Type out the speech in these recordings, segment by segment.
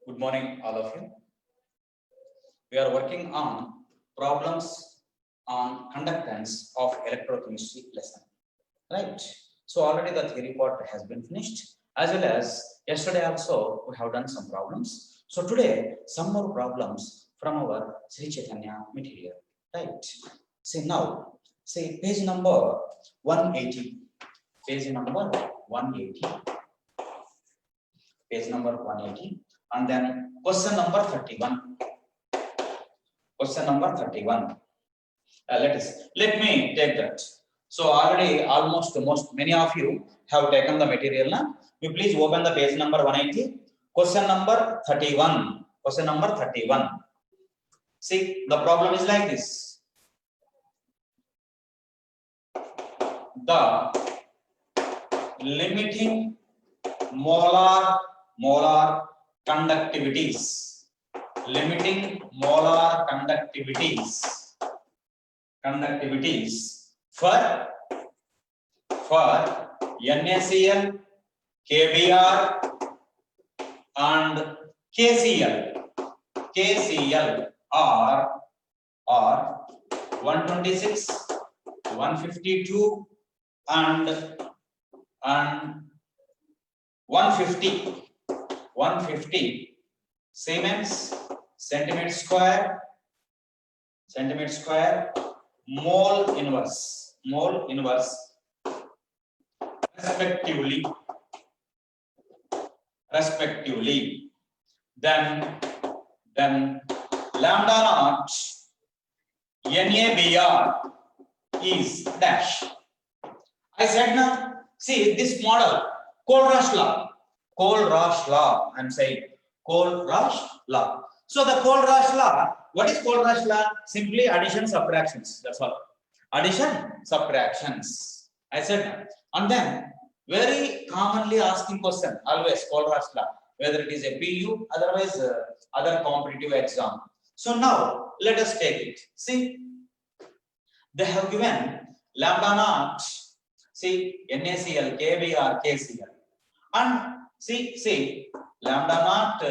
Good morning, all of you. We are working on problems on conductance of electrochemistry lesson, right? So already the theory part has been finished, as well as yesterday also we have done some problems. So today some more problems from our Sri Chaitanya material, right? See now, see page number 180, page number 180, page number 180, and then question number 31. Question number 31. Let me take that. So already many of you have taken the material now. You please open the page number 180. Question number 31. Question number 31. See, the problem is like this. The limiting molar conductivities. Limiting molar conductivities for NaCl, KBr and KCl are 126, 152 and 150 Siemens centimeter square mole inverse respectively. Then lambda naught NaBr is dash. I said now, see this model, Kohlrausch law. I'm saying Kohlrausch law. So the Kohlrausch law, what is Kohlrausch law? Simply addition, subtractions. That's all. Addition, subtractions. I said that. And then very commonly asking question, always Kohlrausch law, whether it is a PU, otherwise other competitive exam. So now let us take it. See, they have given lambda naught, see NaCl, KBr, KCl, and see lambda naught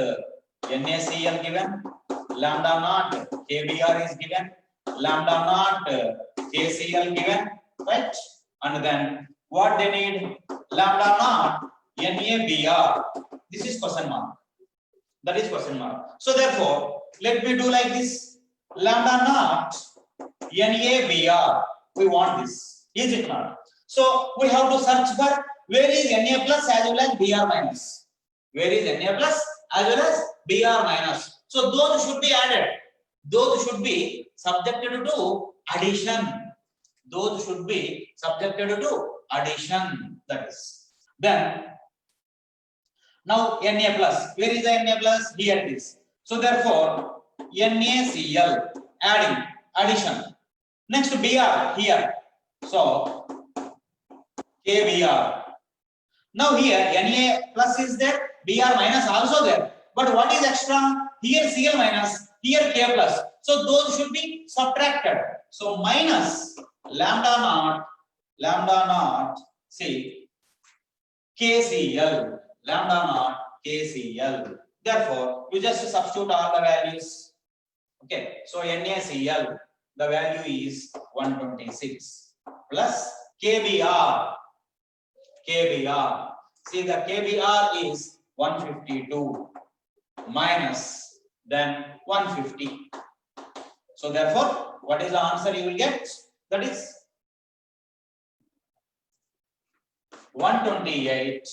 NaCl given, lambda naught KBr is given, lambda naught KCl given, right? And then what they need, lambda naught NaBr. This is question mark. That is question mark. So therefore, let me do like this. Lambda naught NaBr. We want this. Is it not? So we have to search for where is Na plus as well as Br minus. Where is Na plus as well as Br minus. So those should be added. Those should be subjected to addition. Those should be subjected to addition. That is. Then now Na plus. Where is the Na plus? Here it is. So therefore NaCl addition. Next Br here. So KBr. Now here Na plus is there, Br minus also there. But what is extra? Here Cl minus, here K plus. So those should be subtracted. So minus lambda naught, see KCl, lambda naught KCl. Therefore, you just substitute all the values. Okay, so NaCl, the value is 126 plus KBr. See, the KBr is 152 minus then 150. So therefore, what is the answer you will get? That is 128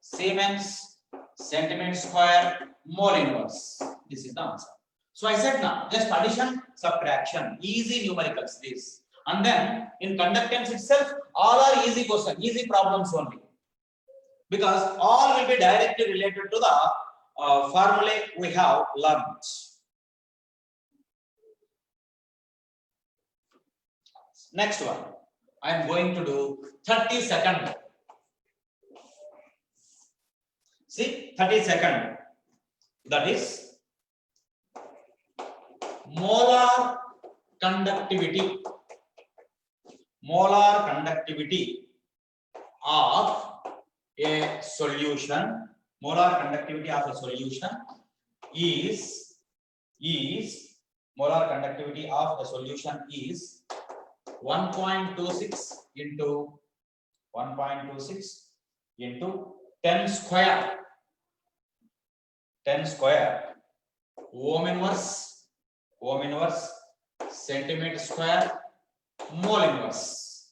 Siemens centimeter square mole inverse. This is the answer. So I said now, just addition, subtraction, easy numericals this. And then in conductance itself, all are easy questions, easy problems only. Because all will be directly related to the formulae we have learned. Next one, I am going to do 30-second. See, 30-second. That is molar conductivity of a solution, molar conductivity of a solution is molar conductivity of a solution is 1.26 into 1.26 into 10 square ohm inverse centimeter square mole inverse.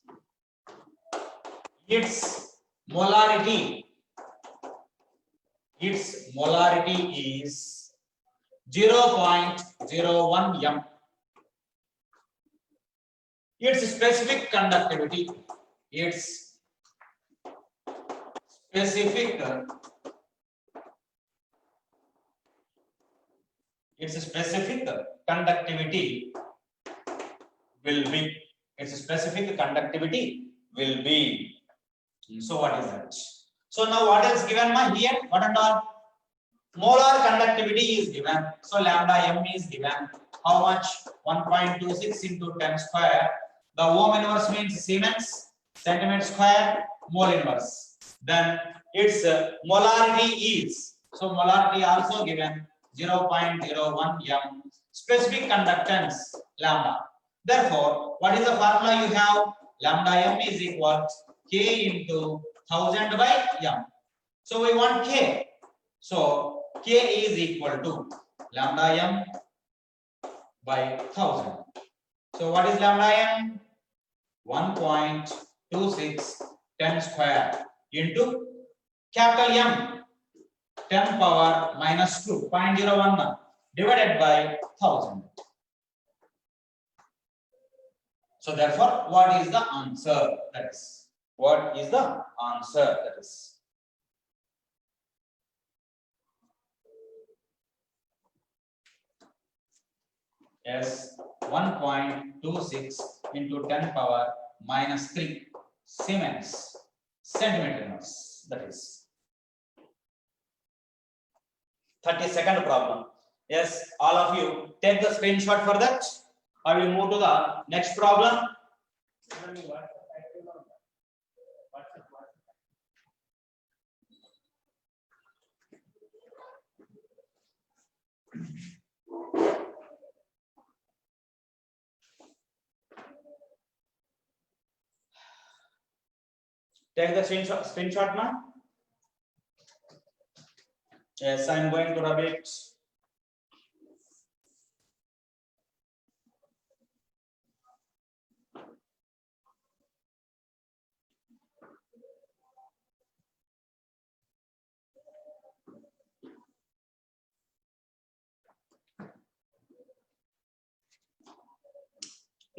Its molarity is 0.01 m. Its specific conductivity will be so what is that? So now what else given here? What and all? Molar conductivity is given. So lambda m is given. How much? 1.26 into 10 square. The ohm inverse means Siemens, centimeter square, mole inverse. Then its molarity is, so molarity also given 0.01 m. Specific conductance lambda. Therefore, what is the formula you have? Lambda m is equal to K into 1000 by m. So we want K. So K is equal to lambda m by 1000. So what is lambda m? 1.26 10 square into capital M 10 power minus 2 0.01 divided by 1000. So therefore, what is the answer? That is, what is the answer? That is, yes, 1.26 into 10 power minus 3 Siemens centimeter inverse. That is 32nd problem. Yes, all of you take the screenshot for that. I will move to the next problem. Take the screenshot now. Yes, I am going to rub it.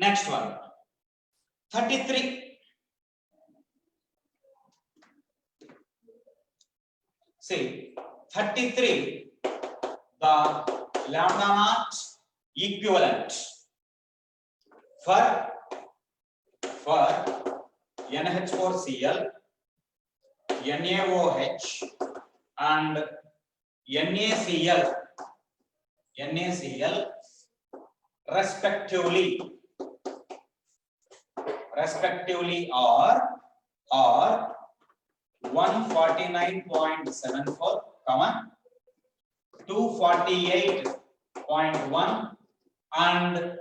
Next one, 33. See, 33, the lambda naught equivalent for NH4Cl, NaOH and NaCl respectively are 149.74, 248.1 and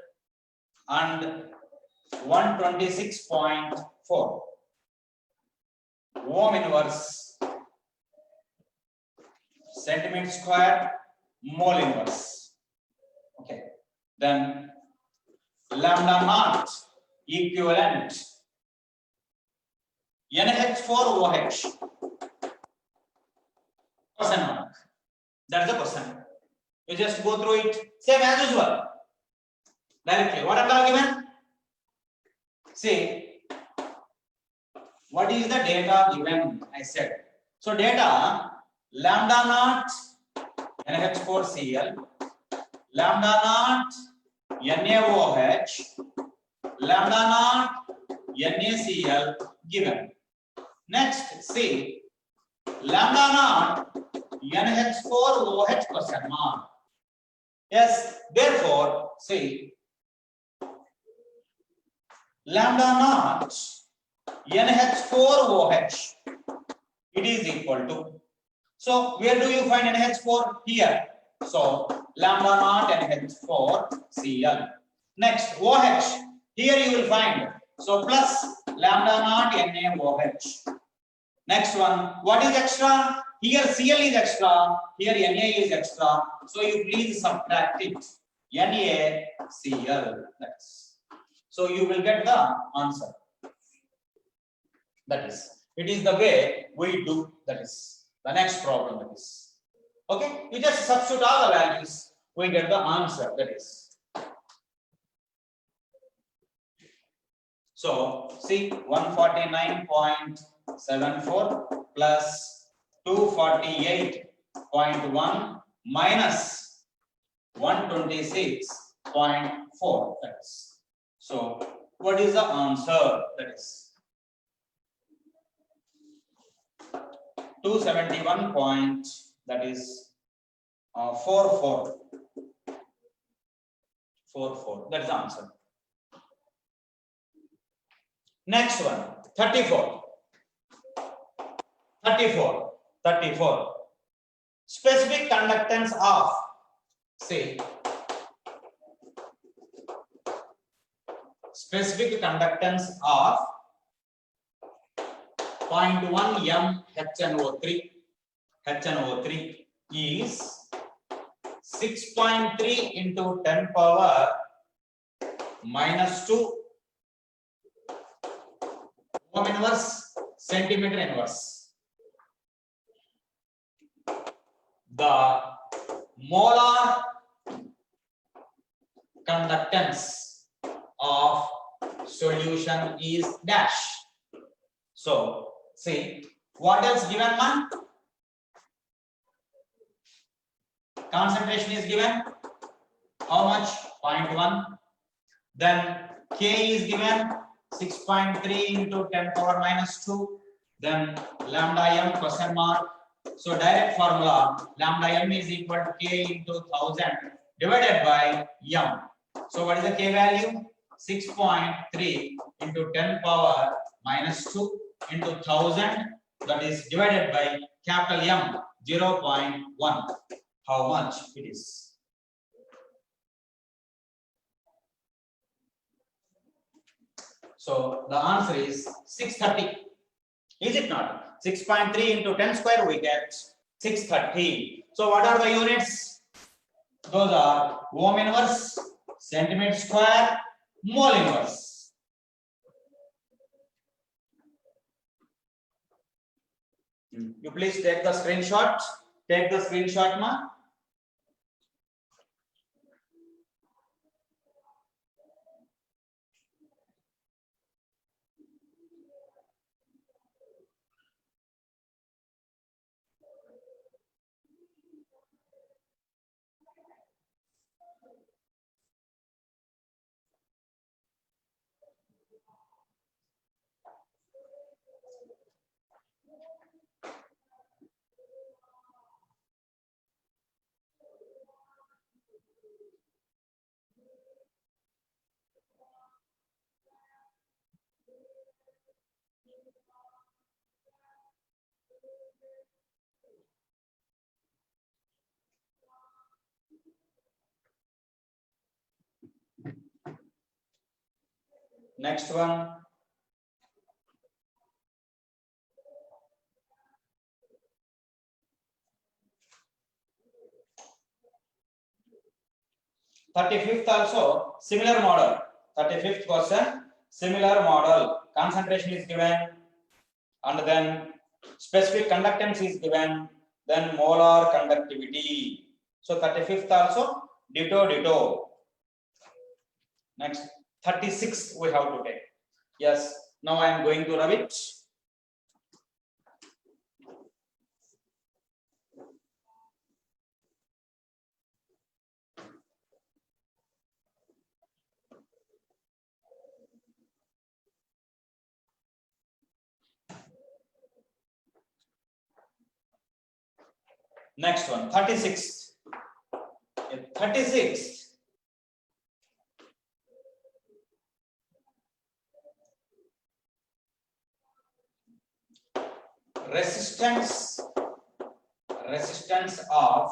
126.4 ohm inverse centimeter square mole inverse. Okay, then lambda naught equivalent NH4OH. Question mark. That's the question. You just go through it, same as usual. Directly. What are the given? See, what is the data given? I said. So data lambda naught NH4Cl, lambda naught NaOH, lambda naught NaCl given. Next, see lambda naught NH4OH question mark. Yes, therefore, see lambda naught NH4OH, it is equal to. So where do you find NH4? Here. So lambda naught NH4 Cl. Next OH. Here you will find so plus lambda naught NaOH. Next one, what is extra? Here Cl is extra, here Na is extra. So you please subtract it. NaCl. That's so you will get the answer. That is, it is the way we do. That is the next problem. That is okay. You just substitute all the values, we get the answer. That is so. See 149.74 plus 248.1 minus 126.4. That is so. What is the answer? That is 271 point, that is 44. That's the answer. Next one, 34. Specific conductance of, say, specific conductance of 0.1 m HNO3 is 6.3 into 10 power minus 2 ohm inverse centimeter inverse. The molar conductance of solution is dash. So see, what else given, man? Concentration is given. How much? 0.1. Then K is given 6.3 into 10 power minus 2. Then lambda m question mark. So direct formula, lambda m is equal to K into 1000 divided by m. So what is the K value? 6.3 into 10 power minus 2 into 1000, that is divided by capital M, 0.1. How much it is? So the answer is 630. Is it not? 6.3 into 10 square, we get 630. So what are the units? Those are ohm inverse, centimeter square, mole inverse. You please take the screenshot. Take the screenshot, ma. Next one. Thirty-fifth also similar model. 35th question, similar model. Concentration is given, and then specific conductance is given, then molar conductivity. So 35th also ditto. Next 36 we have to take. Yes, now I am going to rub it. Next one, 36. 36. Resistance of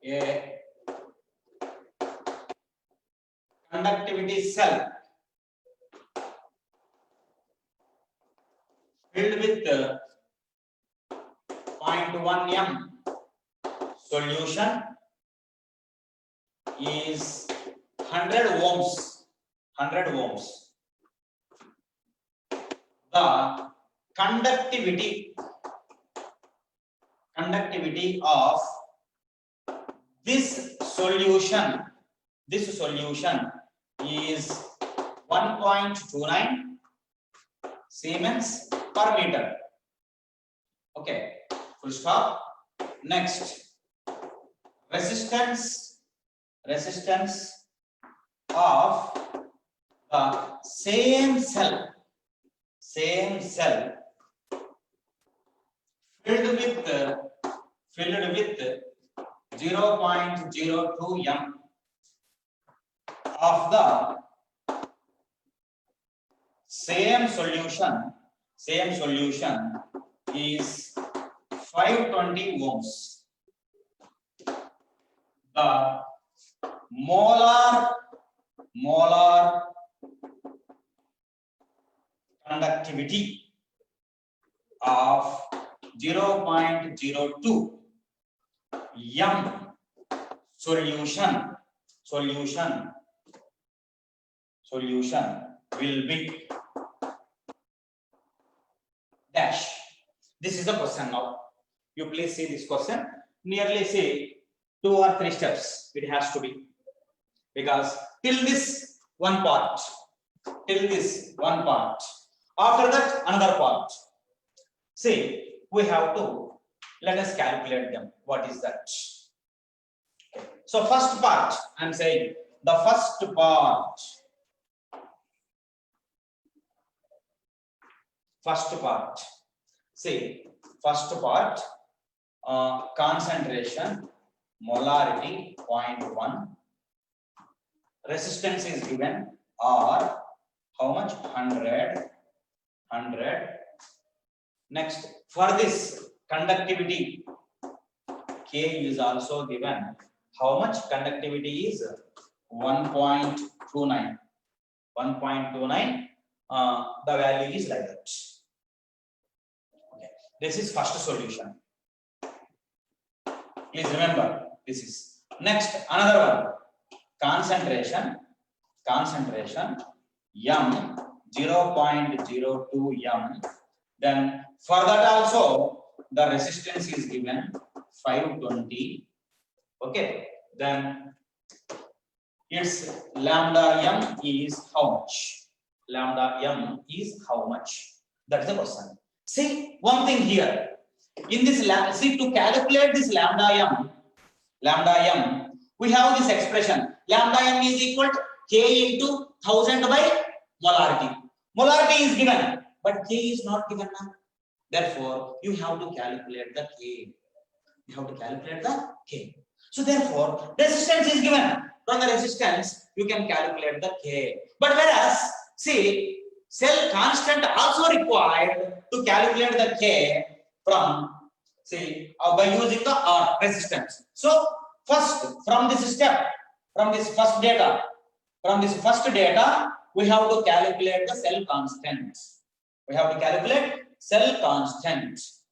A conductivity cell filled with 0.1 m solution is 100 ohms. 100 ohms. The conductivity of this solution is 1.29 Siemens per meter. Okay, full stop. Next, resistance of the same cell filled with 0.02 m of the same solution is 520 ohms. The molar conductivity of 0.02 m solution will be dash. This is the question now. You please see this question. Nearly say 2 or 3 steps it has to be, because till this one part, after that another part. See, we have to let us calculate them. What is that? Okay. So first part, I am saying the first part. See, first part, concentration, molarity 0.1, resistance is given, or how much? 100. Next, for this conductivity, K is also given. How much conductivity is? 1.29. 1.29. The value is like that. Okay. This is first solution. Please remember, this is. Next, another one. Concentration, M 0.02 m. Then for that also the resistance is given 520. Okay. Then its lambda m is how much? That is the question. See, one thing here. In this see, to calculate this lambda m, we have this expression. Lambda m is equal to K into 1000 by molarity. Molarity is given, but K is not given now. Therefore, you have to calculate the K. So therefore, resistance is given. From the resistance, you can calculate the K. But whereas, see, cell constant also required to calculate the K from, see, by using the R resistance. So first, from this first data, we have to calculate the cell constant.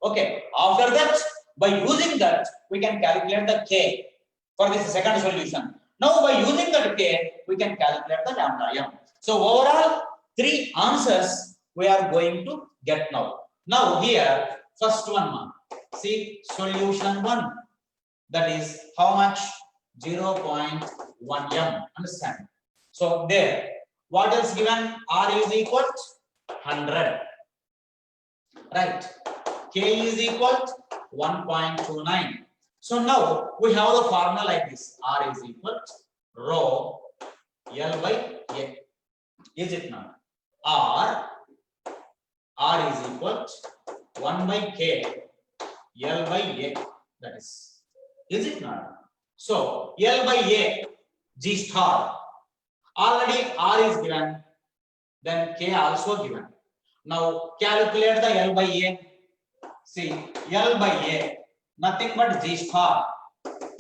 Okay. After that, by using that, we can calculate the K for this second solution. Now, by using that K, we can calculate the lambda m. So overall, 3 answers we are going to get now. Now here, first one, see, solution 1, that is how much? 0.1 m. Understand? So there, what is given? R is equal to 100. Right? K is equal to 1.29. So now we have the formula like this. R is equal to rho L by A. Is it not? R is equal to 1 by K L by A. That is it not? So L by A, G star. Already R is given, then K also given. Now calculate the L by A. See, L by A, nothing but G star.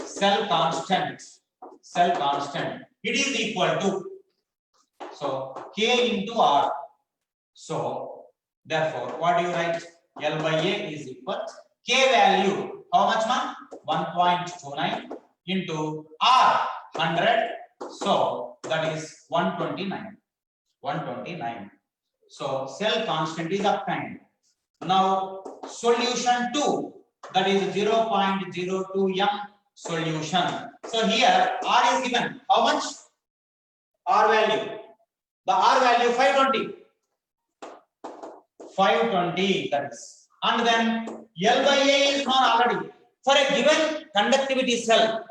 cell constant, it is equal to, so K into R. So therefore what do you write? L by A is equal K value, how much man? 1.29 into R 100, so that is 129. So cell constant is obtained. Now solution 2, that is 0.02 m solution. So here R is given, how much? R value, the R value 520, that is, and then L by A is not already. For a given conductivity cell,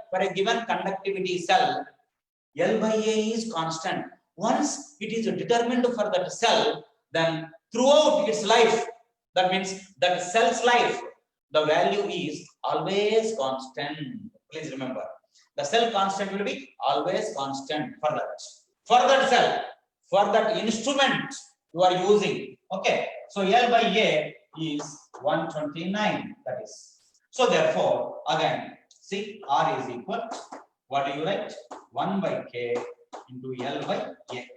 L by A is constant. Once it is determined for that cell, then throughout its life, that means that cell's life, the value is always constant. Please remember, the cell constant will be always constant for that cell, for that instrument you are using. Okay, so L by A is 129, that is. So therefore again, see, R is equal, what do you write? 1 by K into L by A.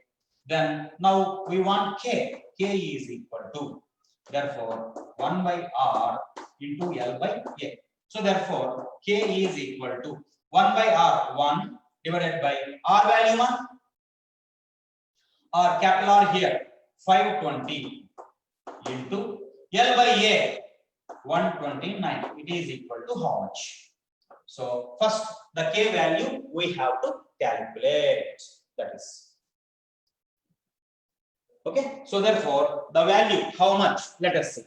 Then now we want K is equal to, therefore 1 by R into L by A. So therefore K is equal to 1 by R, 1 divided by R value 1, or capital R here 520 into L by A 129, it is equal to how much? So first the K value we have to calculate, that is. Okay, so therefore the value, how much? Let us see.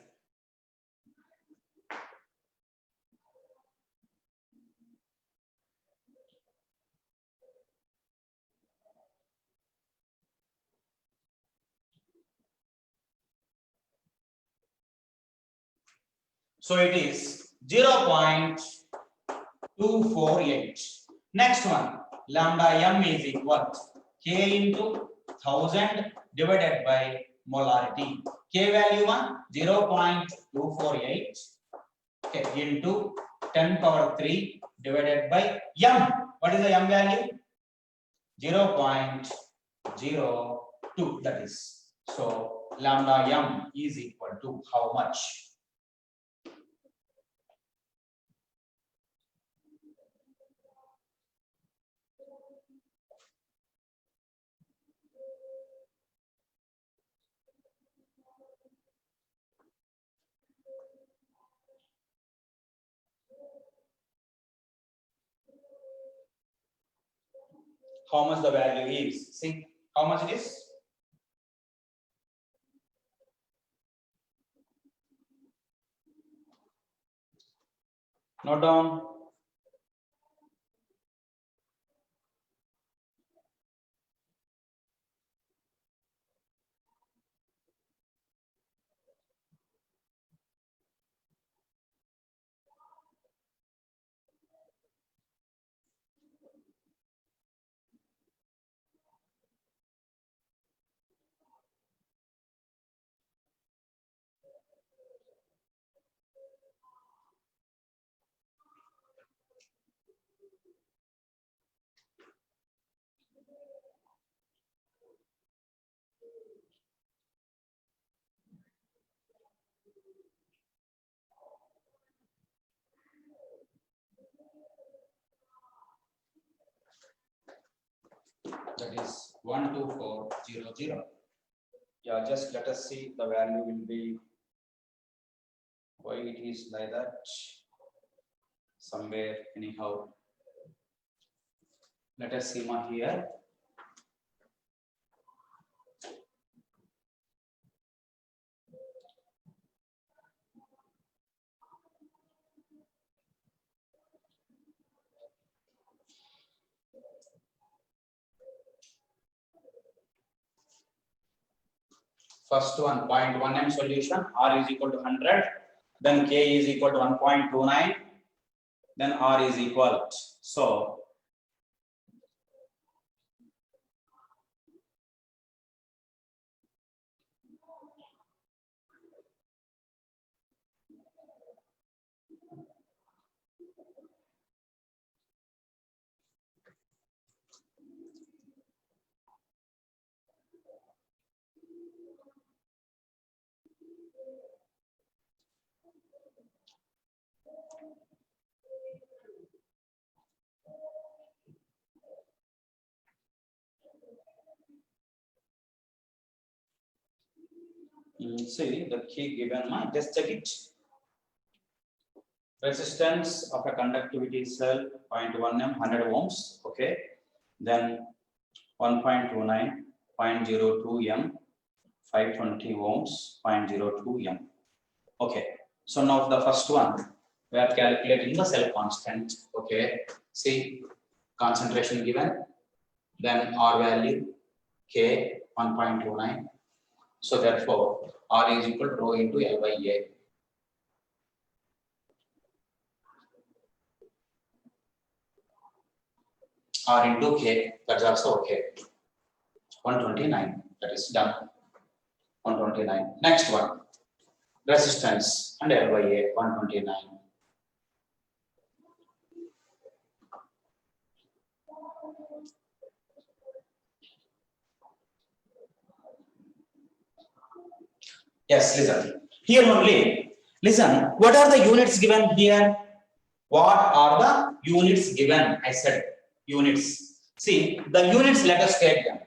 So it is 0.248. Next one, lambda m is equal to K into 1000 divided by molarity. K value 0.248, okay, into 10 power 3 divided by m. What is the m value? 0.02, that is. So lambda m is equal to how much? How much the value is? See how much it is? Note down. That is 12400. Yeah, just let us see the value will be, why it is like that, somewhere anyhow. Let us see ma here. First one, 0.1 m solution, R is equal to 100, then K is equal to 1.29, then R is equal. So See the key given, just check it. Resistance of a conductivity cell 0.1 m 100 ohms. Okay, then 1.29, 0.02 m 520 ohms, 0.02 m. Okay, so now the first one we are calculating the cell constant. Okay, see concentration given, then R value K 1.29. So therefore R is equal to rho into L by A. R into K, that's also okay. 129, that is done. 129. Next one, resistance and L by A, 129. Yes, listen. Here only, listen, what are the units given here? What are the units given? I said units. See, the units, let us take them.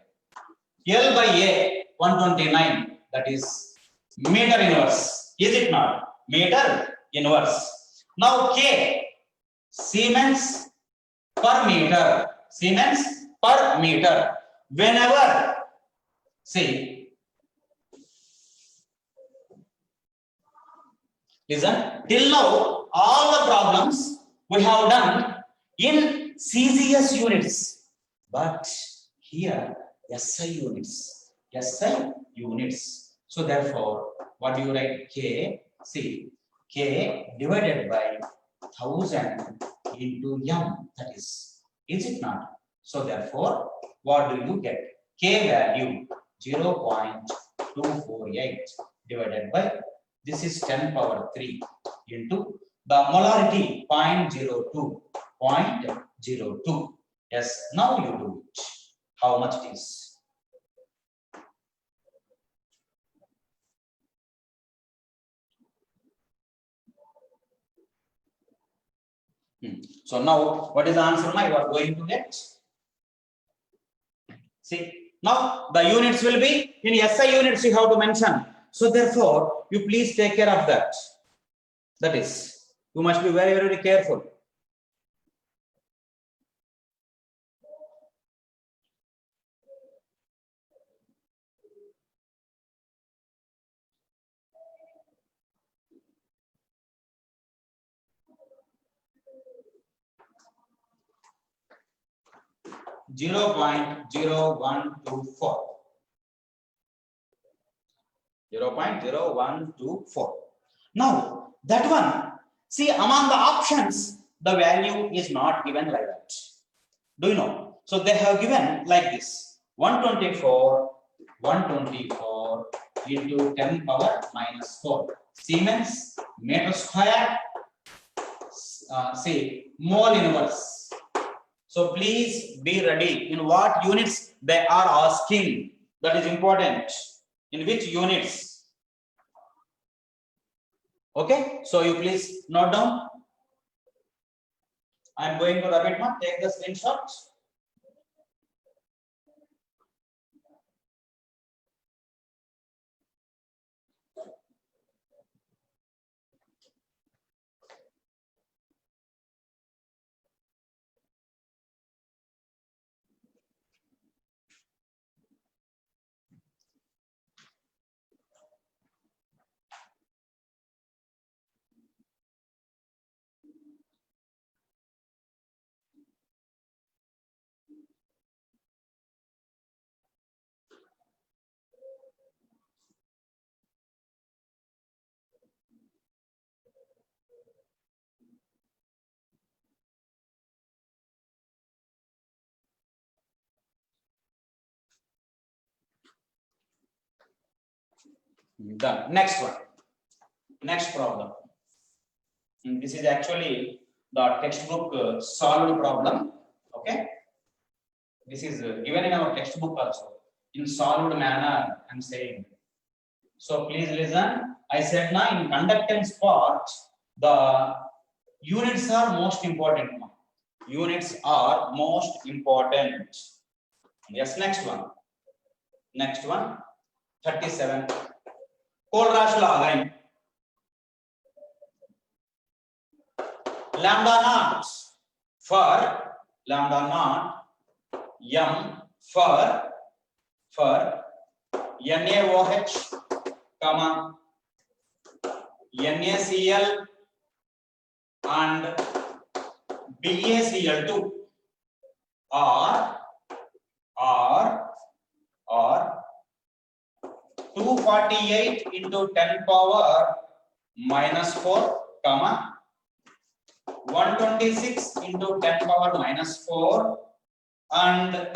L by A, 129, that is meter inverse. Is it not? Meter inverse. Now K, Siemens per meter. Siemens per meter. Whenever, see, listen, till now, all the problems we have done in CGS units, but here SI units, SI units. So therefore, what do you write? K, see, K divided by 1000 into M, that is it not? So therefore, what do you get? K value 0.248 divided by, this is 10 power 3 into the molarity 0.02, 0.02. Yes, now you do it. How much it is? So now, what is the answer you are going to get? See, now the units will be in SI units you have to mention. So therefore, you please take care of that. That is, you must be very, very careful. Zero point 0.0124. 0.0124. Now that one, see among the options, the value is not given like that. Do you know? So they have given like this: 124 into 10 power minus 4 Siemens meter square, say mole inverse. So please be ready in what units they are asking. That is important. In which units? Okay, so you please note down. I am going to rub it now. Take the screenshot. Done. Next one. Next problem. This is actually the textbook solved problem. Okay. This is given in our textbook also in solved manner. I'm saying. So please listen. I said now in conductance part, the units are most important. Units are most important. Yes. Next one. Next one. 37. Kohlrausch law again. Lambda naught for lambda naught m for NaOH, comma NaCl and BaCl2 or 248 into 10 power minus 4, comma 126 into 10 power minus 4 and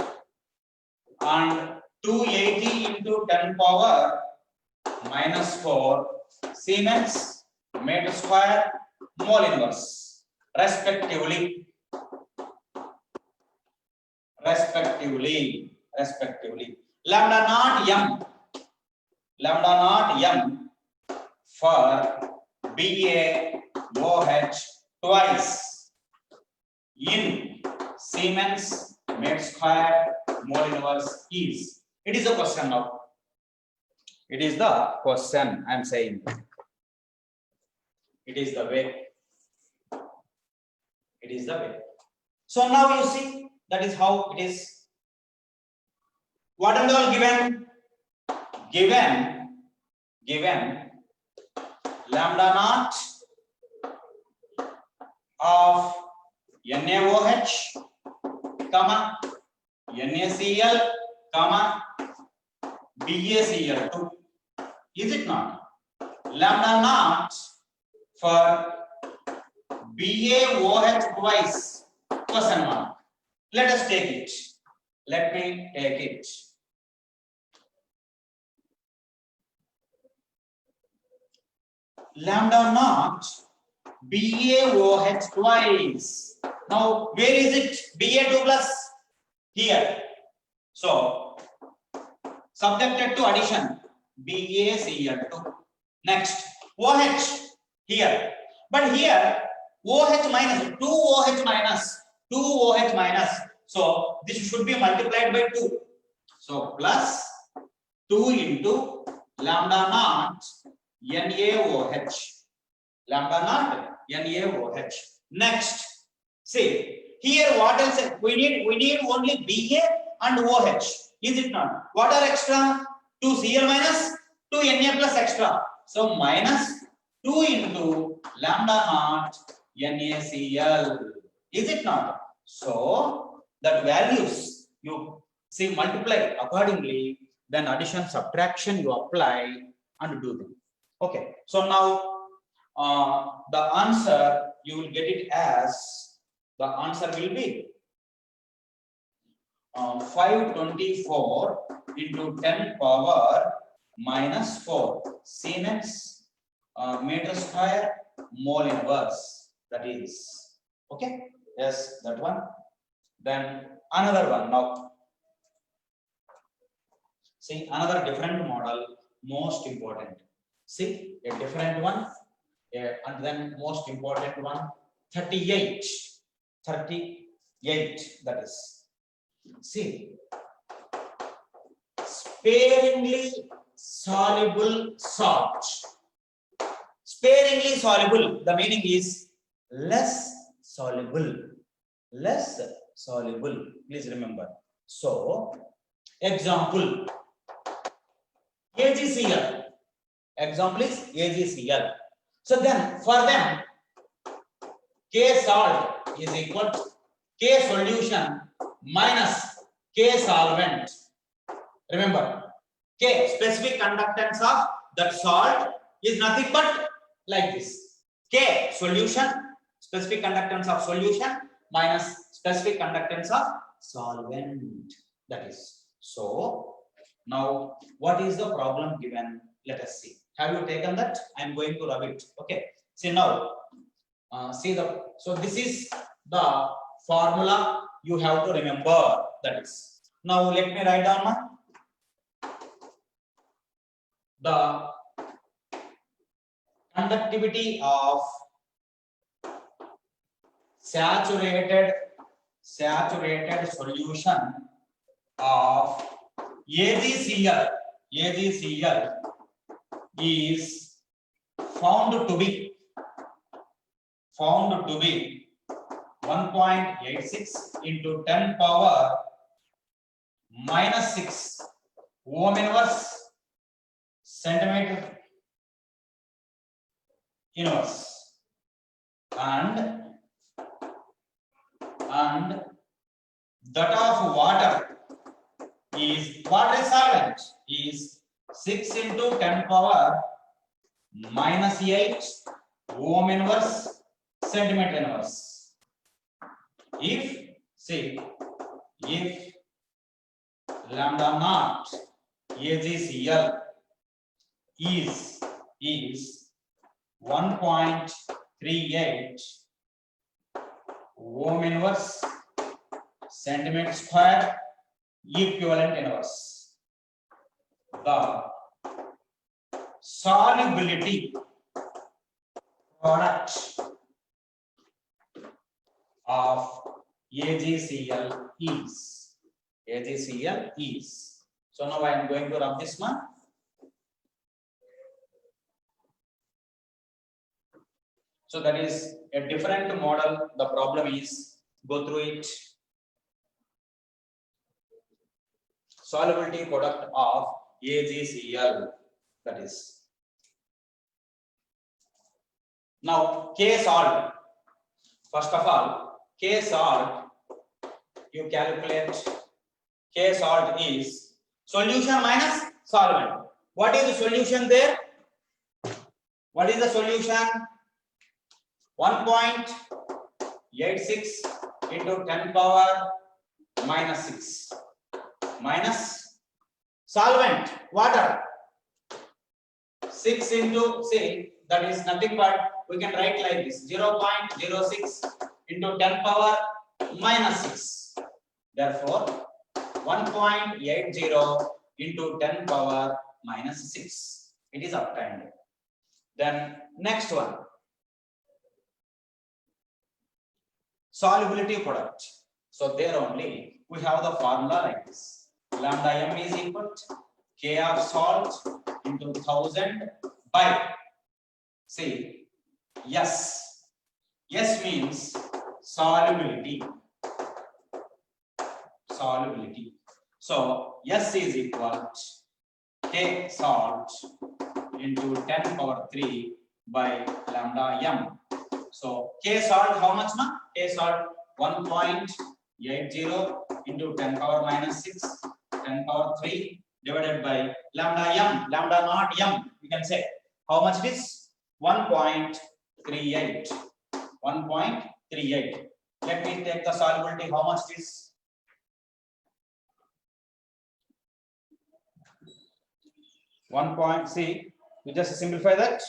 280 into 10 power minus 4 Siemens meter square mole inverse respectively. Lambda naught m for BaOH twice in Siemens meter square mole inverse is. It is a question now. It is the question I am saying. It is the way. It is the way. So now you see that is how it is. What and all given? Given lambda naught of NaOH, comma NaCl, comma BaCl2. Is it not? Lambda naught for BaOH twice, question mark. Let us take it. Let me take it. Lambda naught BaOH twice. Now, where is it? Ba2 plus here. So, subjected to addition, BaCl2. Next, OH here. But here, OH minus, 2OH minus. So, this should be multiplied by 2. So, plus 2 into lambda naught NaOH. Lambda naught NaOH. Next, see here what else? We need only Ba and OH. Is it not? What are extra? 2 Cl minus 2 Na plus extra. So minus 2 into lambda naught NaCl. Is it not? So that values you see multiply accordingly. Then addition subtraction you apply and do them. Okay. So now the answer you will get it as the answer will be 524 into 10 power minus 4 Siemens meter square mole inverse. That is okay. Yes, that one. Then another one. Now see another different model, most important. See a different one, and then most important one. 38. That is. See, sparingly soluble salt. Sparingly soluble, the meaning is less soluble. Please remember. So, example, AgCl. Example is AgCl. So then, for them, K salt is equal to K solution minus K solvent. Remember, K specific conductance of that salt is nothing but like this. K solution, specific conductance of solution minus specific conductance of solvent. That is. So, now what is the problem given? Let us see. Have you taken that? I am going to rub it. Okay. See now. So this is the formula you have to remember. That is. Now let me write down the conductivity of saturated solution of AgCl is found to be 1.86 into 10 power minus 6 ohm inverse centimeter inverse, and that of water is solvent is 6 into 10 power minus 8 ohm inverse centimeter inverse. If lambda naught AgCl is 1.38 ohm inverse centimeter square equivalent inverse, the solubility product of AgCl is. So now I am going to rub this one. So that is a different model. The problem is, go through it. Solubility product of AgCl, that is. Now K salt. First of all, K salt, you calculate. K salt is solution minus solvent. What is the solution there? What is the solution? 1.86 into 10 power minus 6 minus solvent water 6 into, say, that is nothing but we can write like this, 0.06 into 10 power minus 6. Therefore 1.80 into 10 power minus 6, it is obtained. Then next one, solubility product. So there only we have the formula like this. Lambda m is equal to K of salt into 1000 by, see, S. S means solubility. So S is equal to K salt into 10 power 3 by lambda m. So K salt, how much now? K salt 1.80 into 10 power minus 6, 10 power 3 divided by lambda m, lambda naught m, we can say. How much it is? 1.38. 1.38. Let me take the solubility. How much it is? 1. See, we just simplify that.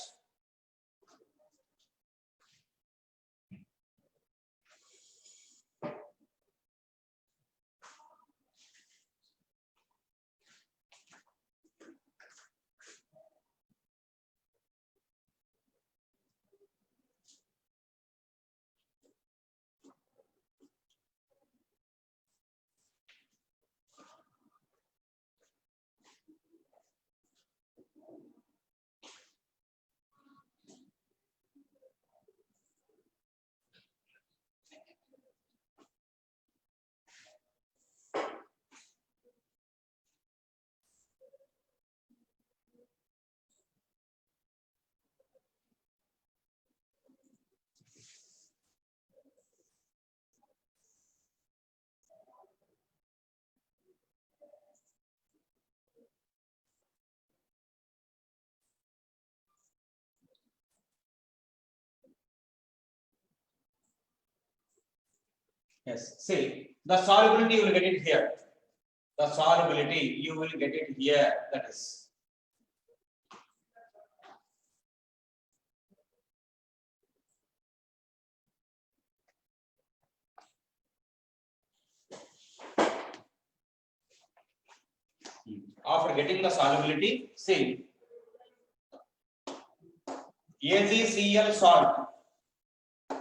Yes, see, the solubility you will get it here. The solubility you will get it here. That is. After getting the solubility, see, AgCl salt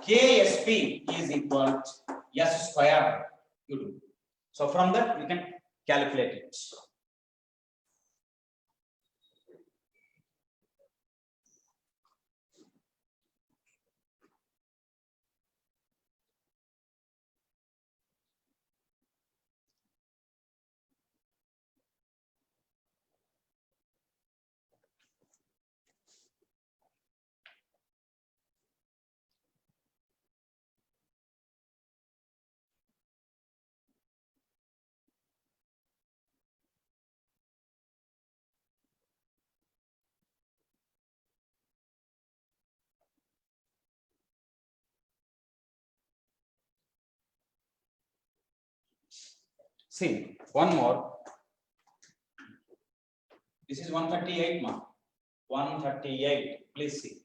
Ksp is equal to S square. You do. So from that we can calculate it. See, one more. This is 138 mark. 138. Please see.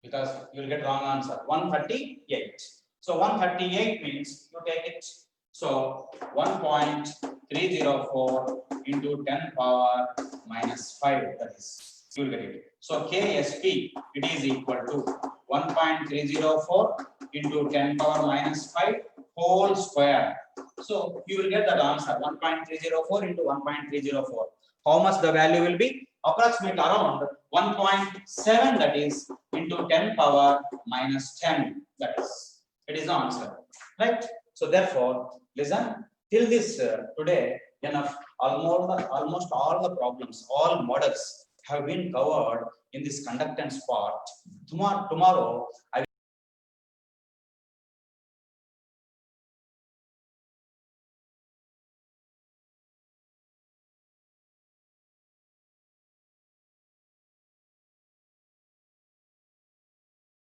Because you will get wrong answer. 138. So 138 means you take it. So 1.304 into 10 power minus 5. That is, you will get it. So KSP, it is equal to 1.304 into 10 power minus 5 whole square. So you will get that answer 1.304 into 1.304. How much the value will be? Approximately around 1.7, that is into 10 power minus 10. That is, it is the answer, right? So therefore, listen, till this today, enough, almost all the problems, all models have been covered in this conductance part. Tomorrow I will